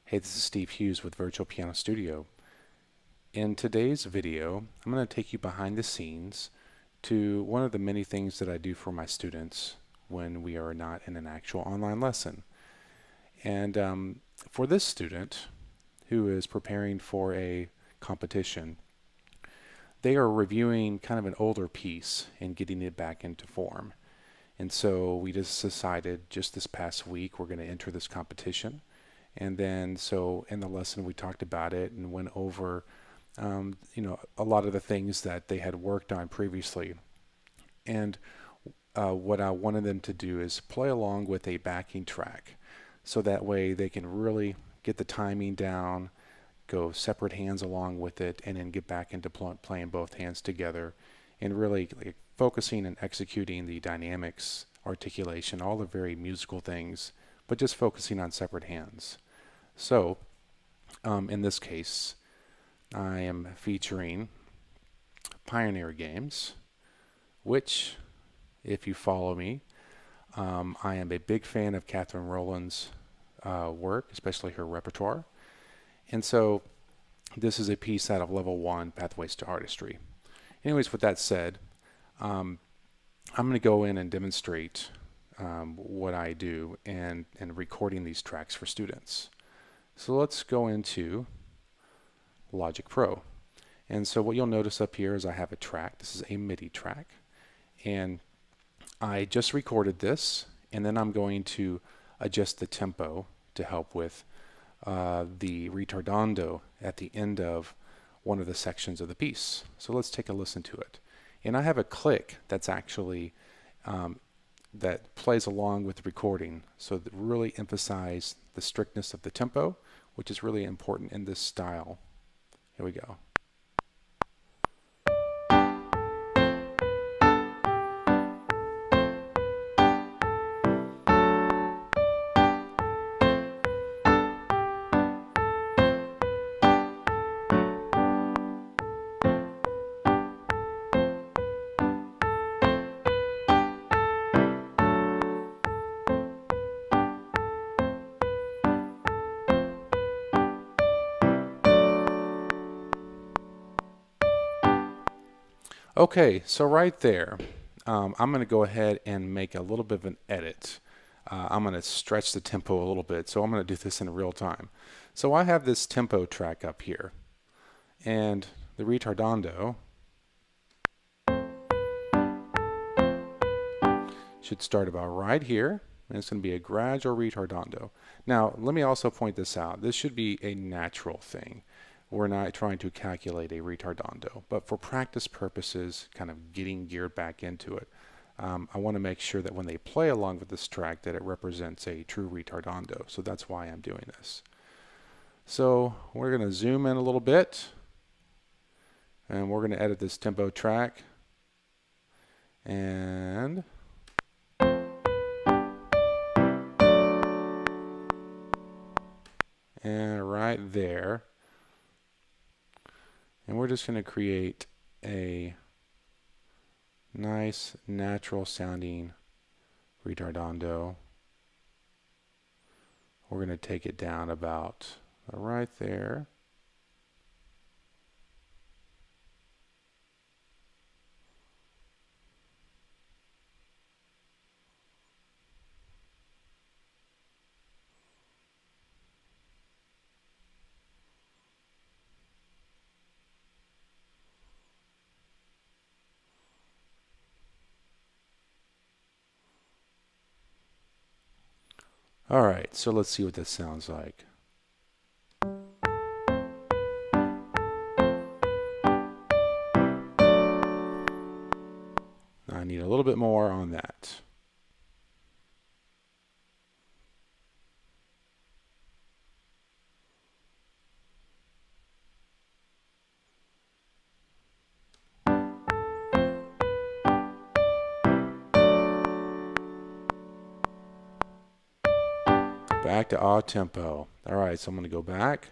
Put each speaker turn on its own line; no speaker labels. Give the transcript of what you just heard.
Hey, this is Steve Hughes with Virtual Piano Studio. In today's video, I'm going to take you behind the scenes to one of the many things that I do for my students when we are not in an actual online lesson. And for this student who is preparing for a competition, they are reviewing kind of an older piece and getting it back into form. And so we just decided just this past week we're going to enter this competition. And then so in the lesson we talked about it and went over a lot of the things that they had worked on previously. And what I wanted them to do is play along with a backing track. So that way they can really get the timing down, go separate hands along with it, and then get back into playing both hands together and really focusing and executing the dynamics, articulation, all the very musical things, but just focusing on separate hands. So in this case, I am featuring Pioneer Games, which, if you follow me, I am a big fan of Catherine Rollin's work, especially her repertoire. And so this is a piece out of Level 1, Pathways to Artistry. Anyways, with that said, I'm going to go in and demonstrate what I do and recording these tracks for students. So let's go into Logic Pro. And so what you'll notice up here is I have a track. This is a MIDI track. And I just recorded this, and then I'm going to adjust the tempo to help with the ritardando at the end of one of the sections of the piece. So let's take a listen to it. And I have a click that's actually that plays along with the recording, so that really emphasize the strictness of the tempo, which is really important in this style. Here we go. Okay, so right there, I'm going to go ahead and make a little bit of an edit. I'm going to stretch the tempo a little bit, so I'm going to do this in real time. So I have this tempo track up here, and the ritardando should start about right here, and it's going to be a gradual ritardando. Now, let me also point this out. This should be a natural thing. We're not trying to calculate a ritardando, but for practice purposes, kind of getting geared back into it, I want to make sure that when they play along with this track that it represents a true ritardando. So that's why I'm doing this. So we're going to zoom in a little bit, and we're going to edit this tempo track. And right there. And we're just going to create a nice natural sounding ritardando. We're going to take it down about right there. All right, so let's see what this sounds like. I need a little bit more on that. Back to a tempo. All right, so I'm going to go back.